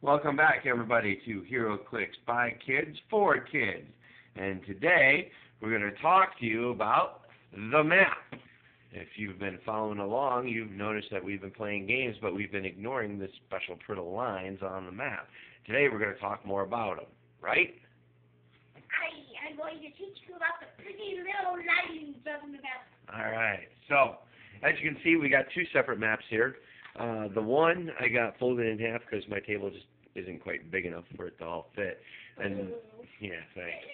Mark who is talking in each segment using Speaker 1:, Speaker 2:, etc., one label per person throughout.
Speaker 1: Welcome back, everybody, to Heroclix by Kids for Kids. And today, we're going to talk to you about the map. If you've been following along, you've noticed that we've been playing games, but we've been ignoring the special pretty lines on the map. Today, we're going to talk more about them, right?
Speaker 2: I'm going to teach you about the pretty little lines on the map.
Speaker 1: All right. So, as you can see, we got two separate maps here. The one I got folded in half because my table just isn't quite big enough for it to all fit. And yeah, thanks.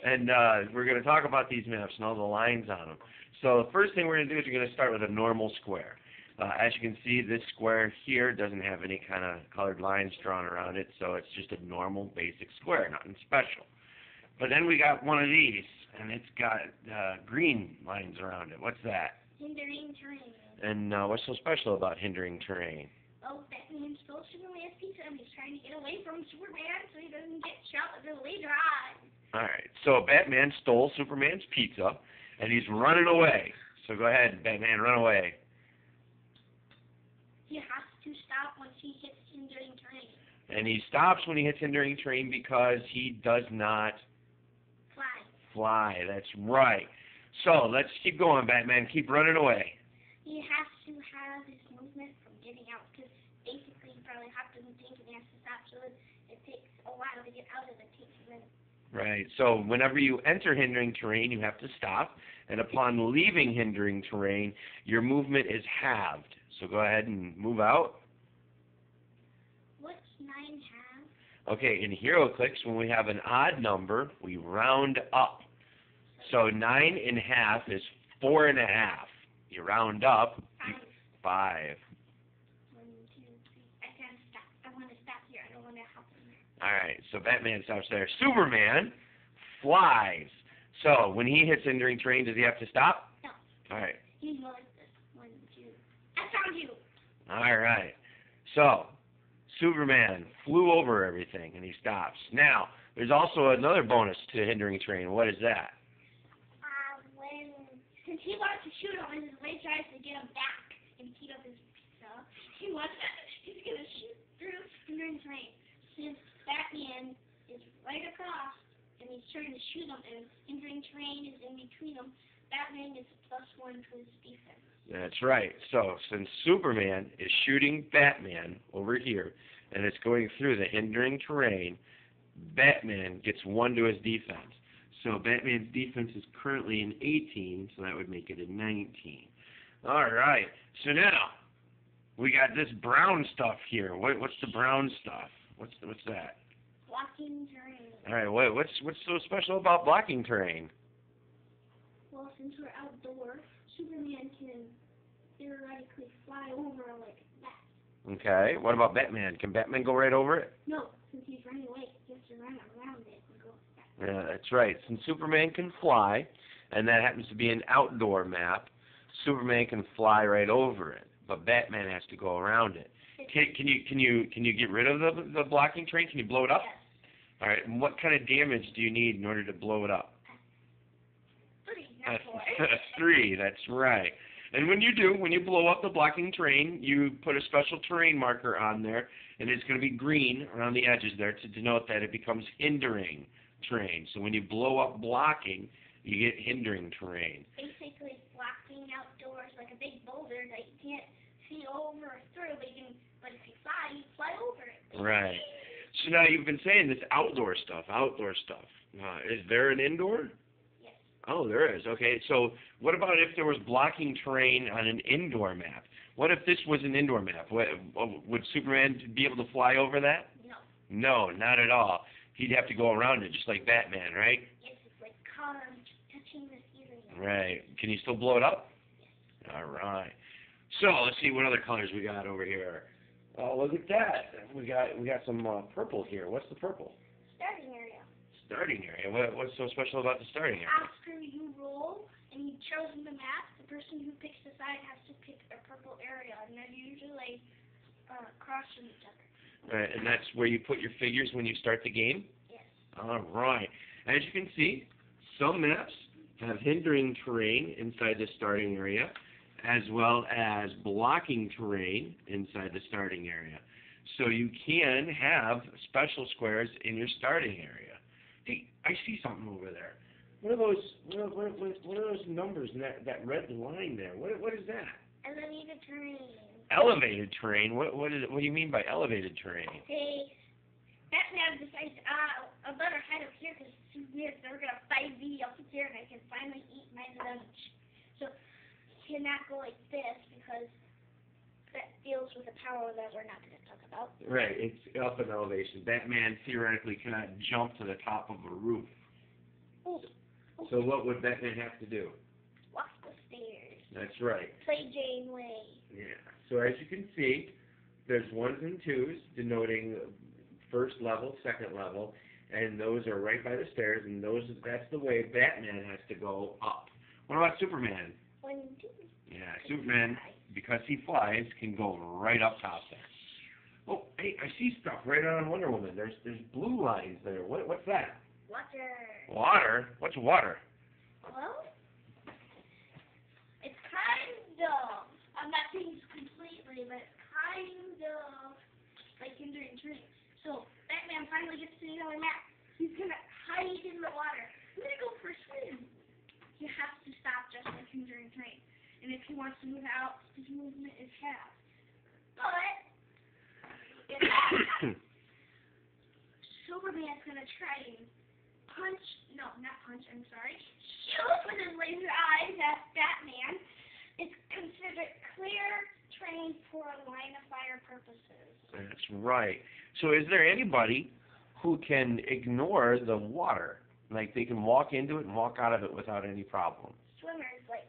Speaker 1: And we're going to talk about these maps and all the lines on them. So the first thing we're going to do is we're going to start with a normal square. As you can see, this square here doesn't have any kind of colored lines drawn around it, so it's just a normal basic square, nothing special. But then we got one of these, and it's got green lines around it. What's that?
Speaker 2: Hindering terrain.
Speaker 1: And what's so special about hindering terrain?
Speaker 2: Oh, Batman stole Superman's pizza and he's trying to get away from Superman so he doesn't get shot until later on.
Speaker 1: Alright, so Batman stole Superman's pizza, and he's running away. So go ahead, Batman, run away.
Speaker 2: He has to stop once he hits hindering terrain.
Speaker 1: And he stops when he hits hindering terrain because he does not fly. That's right. So let's keep going, Batman. Keep running away.
Speaker 2: He has to have his movement from getting out because basically he probably hopped in the tank and he has to stop, so it takes a while to get out of the tank.
Speaker 1: Right. So whenever you enter hindering terrain, you have to stop, and upon leaving hindering terrain, your movement is halved. So go ahead and move out.
Speaker 2: What's 9 half?
Speaker 1: Okay, in Heroclix, when we have an odd number, we round up. So 9 1/2 is 4 1/2. You round up 5.
Speaker 2: 1, 2, 3. I gotta stop. I want to stop here. I don't want to hop in there.
Speaker 1: All right, so Batman stops there. Superman flies. So when he hits hindering terrain, does he have to stop?
Speaker 2: No.
Speaker 1: All right.
Speaker 2: He goes this. 1, 2. I found you.
Speaker 1: All right. So Superman flew over everything, and he stops. Now, there's also another bonus to hindering terrain. What is that?
Speaker 2: Since he wants to shoot him, and his way tries to get him back and heat up his pizza, he's going to shoot through hindering terrain. Since Batman is right across, and he's trying to shoot him, and hindering terrain is in between them, Batman gets a +1 to his defense.
Speaker 1: That's right. So since Superman is shooting Batman over here, and it's going through the hindering terrain, Batman gets 1 to his defense. So Batman's defense is currently an 18, so that would make it a 19. All right. So now we got this brown stuff here. What's the brown stuff? What's that?
Speaker 2: Blocking terrain.
Speaker 1: All right. What's so special about blocking terrain?
Speaker 2: Well, since we're outdoors, Superman can theoretically fly over like that.
Speaker 1: Okay. What about Batman? Can Batman go right over it?
Speaker 2: No, since he's running away, he has to run around it and go back.
Speaker 1: Yeah, that's right. Since Superman can fly, and that happens to be an outdoor map, Superman can fly right over it, but Batman has to go around it. Can you get rid of the blocking terrain? Can you blow it up?
Speaker 2: Yes.
Speaker 1: All right. And what kind of damage do you need in order to blow it up?
Speaker 2: 3, not 4.
Speaker 1: 3. That's right. And when you blow up the blocking terrain, you put a special terrain marker on there, and it's going to be green around the edges there to denote that it becomes hindering terrain. So when you blow up blocking, you get hindering terrain.
Speaker 2: Basically, blocking outdoors like a big boulder that you can't see over or through, but if you fly over it.
Speaker 1: Right. So now you've been saying this outdoor stuff. Is there an indoor?
Speaker 2: Yes.
Speaker 1: Oh, there is. Okay, so what about if there was blocking terrain on an indoor map? What if this was an indoor map? Would Superman be able to fly over that?
Speaker 2: No.
Speaker 1: No, not at all. He'd have to go around it, just like Batman, right?
Speaker 2: Yes, it's like cars touching the ceiling.
Speaker 1: Right. Can you still blow it up?
Speaker 2: Yes.
Speaker 1: All right. So let's see what other colors we got over here. Oh, look at that. We got some purple here. What's the purple?
Speaker 2: Starting area.
Speaker 1: Starting area. What's so special about the starting area?
Speaker 2: After you roll and you've chosen the map, the person who picks the side has to pick a purple area, and they're usually across from each other.
Speaker 1: Right, and that's where you put your figures when you start the game?
Speaker 2: Yes.
Speaker 1: All right. As you can see, some maps have hindering terrain inside the starting area, as well as blocking terrain inside the starting area. So you can have special squares in your starting area. Hey, I see something over there. What are those? What are those numbers in that red line there? What is that?
Speaker 2: Elevated terrain.
Speaker 1: Elevated terrain. What do you mean by elevated terrain?
Speaker 2: Hey, Batman decides, I better head up here because it's too weird. So we're gonna fight me up here, and I can finally eat my lunch. So cannot go like this because that deals with a power that we're not going to talk about.
Speaker 1: Right, it's up in elevation. Batman theoretically cannot jump to the top of a roof.
Speaker 2: Ooh.
Speaker 1: So what would Batman have to do?
Speaker 2: Walk the stairs.
Speaker 1: That's right.
Speaker 2: Play Janeway.
Speaker 1: Yeah. So as you can see, there's ones and twos denoting first level, second level, and those are right by the stairs, and that's the way Batman has to go up. What about Superman?
Speaker 2: 1, 2.
Speaker 1: Yeah, Superman, because he flies, can go right up top there. Oh, hey, I see stuff right on Wonder Woman. There's blue lines there. What's that?
Speaker 2: Water.
Speaker 1: Water? What's water?
Speaker 2: Well, it's kind of, I'm not saying it's completely, but it's kind of like hindering terrain. So Batman finally gets to the other map. He's going to hide in the water. I'm going to go for a swim. You have to stop just like hindering terrain. And if he wants to move out, his movement is half. But Superman's going to try and shoot with his laser eyes at Batman. It's considered clear terrain for line of fire purposes.
Speaker 1: That's right. So is there anybody who can ignore the water? Like they can walk into it and walk out of it without any problem?
Speaker 2: Swimmers like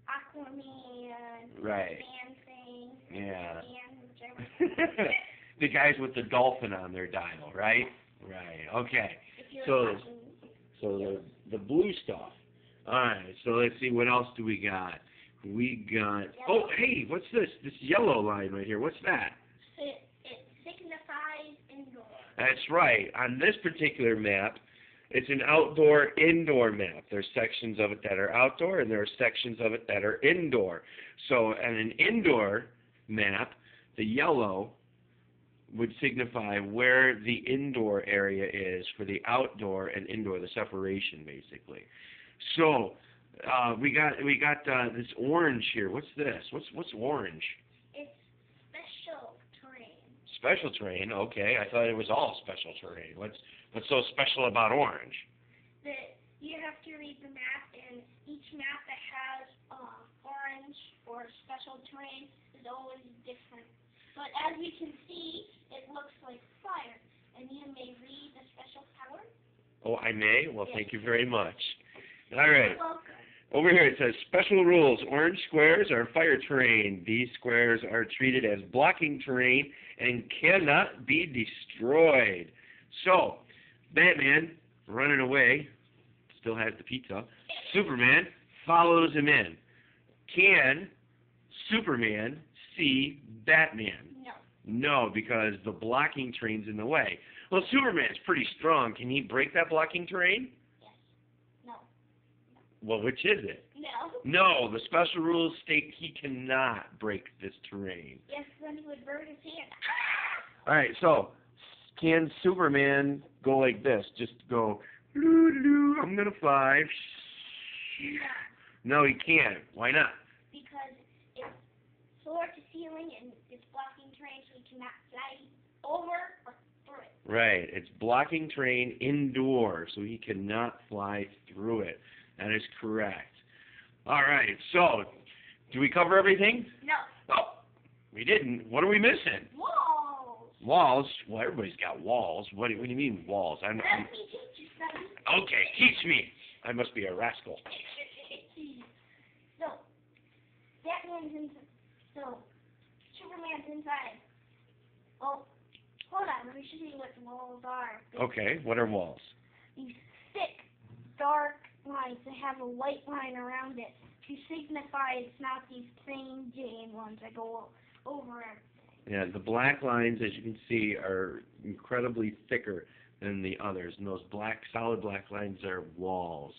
Speaker 2: Aquaman,
Speaker 1: Right.
Speaker 2: Man Thing,
Speaker 1: Yeah.
Speaker 2: whichever.
Speaker 1: The guys with the dolphin on their dial, right? Right. Okay.
Speaker 2: If you're
Speaker 1: So
Speaker 2: watching,
Speaker 1: the blue stuff. All right. So let's see, what else do we got? We got. Oh, hey, what's this? This yellow line right here. What's that?
Speaker 2: it signifies indoor.
Speaker 1: That's right. On this particular map, it's an outdoor-indoor map. There's sections of it that are outdoor, and there are sections of it that are indoor. So on an indoor map, the yellow would signify where the indoor area is for the outdoor and indoor, the separation, basically. So we got this orange here. What's this? What's orange?
Speaker 2: It's special terrain.
Speaker 1: Special terrain. Okay, I thought it was all special terrain. What's so special about orange?
Speaker 2: That you have to read the map, and each map that has orange or special terrain is always different. But as you can see, it looks like fire, and you may read the special power.
Speaker 1: Oh, I may? Well,
Speaker 2: Yes.
Speaker 1: thank you very much. All right.
Speaker 2: You're welcome.
Speaker 1: Over here it says special rules. Orange squares are fire terrain. These squares are treated as blocking terrain and cannot be destroyed. So, Batman, running away, still has the pizza. Superman follows him in. Can Superman see Batman?
Speaker 2: No.
Speaker 1: No, because the blocking terrain's in the way. Well, Superman's pretty strong. Can he break that blocking terrain?
Speaker 2: Yes. No.
Speaker 1: Well, which is it?
Speaker 2: No.
Speaker 1: No, the special rules state he cannot break this terrain.
Speaker 2: Yes, then he would burn his hand.
Speaker 1: All right, so can Superman go like this? Just go, doo-doo-doo, I'm going to fly.
Speaker 2: No.
Speaker 1: No, he can't. Why not?
Speaker 2: Because it's floor to ceiling and it's blocking terrain, so he cannot fly over or through it.
Speaker 1: Right, it's blocking terrain indoor, so he cannot fly through it. That is correct. All right, so do we cover everything?
Speaker 2: No.
Speaker 1: Oh, we didn't. What are we missing?
Speaker 2: Walls.
Speaker 1: Walls? Well, everybody's got walls. What do you mean walls?
Speaker 2: Let me teach you something.
Speaker 1: Okay, teach me. I must be a rascal.
Speaker 2: So, Batman's inside. So, Superman's inside. Oh, hold on. Let me show you what the walls are.
Speaker 1: Okay, what are walls?
Speaker 2: These thick, dark lines that have a white line around it to signify it's not these plain Jane ones that go over everything.
Speaker 1: Yeah, the black lines, as you can see, are incredibly thicker than the others, and those black, solid black lines are walls.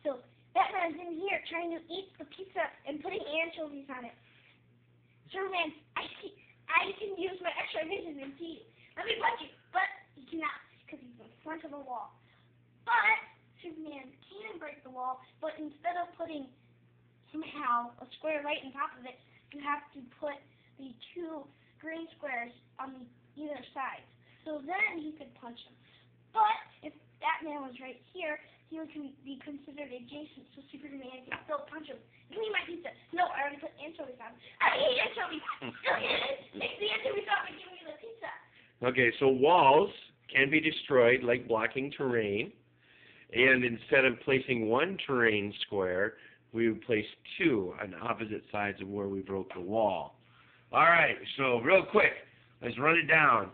Speaker 2: So, Batman's in here trying to eat the pizza and putting anchovies on it. Superman, I I can use my X-ray vision and see. Let me punch you, but he cannot because he's in front of the wall. But Superman can break the wall, but instead of putting somehow a square right on top of it, you have to put the two green squares on either side. So then he could punch him. But if Batman was right here, he would be considered adjacent, so Superman can still punch him. Give me my pizza. No, I already put anchovies on. I hate anchovies. Take the anchovies off and give me the pizza.
Speaker 1: Okay, so walls can be destroyed like blocking terrain. And instead of placing one terrain square, we would place two on opposite sides of where we broke the wall. All right, so real quick, let's run it down.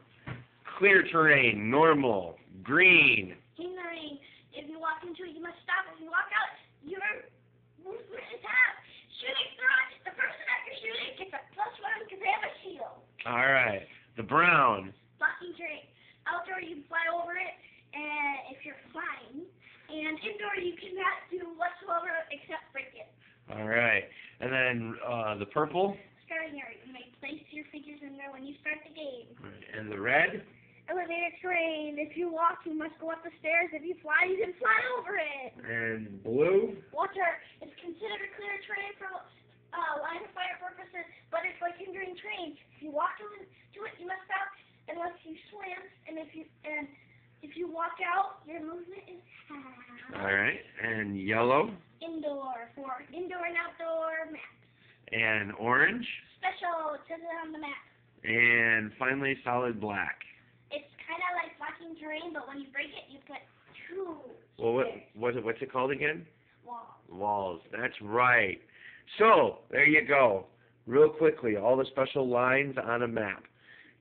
Speaker 1: Clear terrain, normal, green.
Speaker 2: In the rain, if you walk into it, you must stop. If you walk out, your movement is half. Shooting through it, the person after shooting gets a +1 because they have a shield.
Speaker 1: All right, the brown.
Speaker 2: Blocking terrain. Outdoor, you can fly over it, and if you're flying. And indoor, you cannot do whatsoever except break it.
Speaker 1: All right, and then the purple.
Speaker 2: Starting area, you may place your figures in there when you start the game.
Speaker 1: And the red.
Speaker 2: Elevator terrain. If you walk, you must go up the stairs. If you fly, you can fly over it.
Speaker 1: And blue.
Speaker 2: Water is considered a clear terrain for line of fire purposes, but it's like hindering terrain. If you walk into it, you must stop unless you swim. And if you walk out, your movement is half.
Speaker 1: All right, and yellow.
Speaker 2: Indoor for indoor and outdoor maps.
Speaker 1: And orange.
Speaker 2: Special. It says it on the map.
Speaker 1: And finally, solid black.
Speaker 2: It's kind of like blocking terrain, but when you break it, you put two.
Speaker 1: Well, what's it called again?
Speaker 2: Walls.
Speaker 1: Walls. That's right. So, there you go. Real quickly, all the special lines on a map.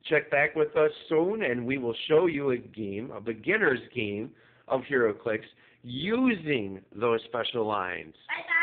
Speaker 1: Check back with us soon, and we will show you a game, a beginner's game of Heroclix, using those special lines.
Speaker 2: Bye-bye.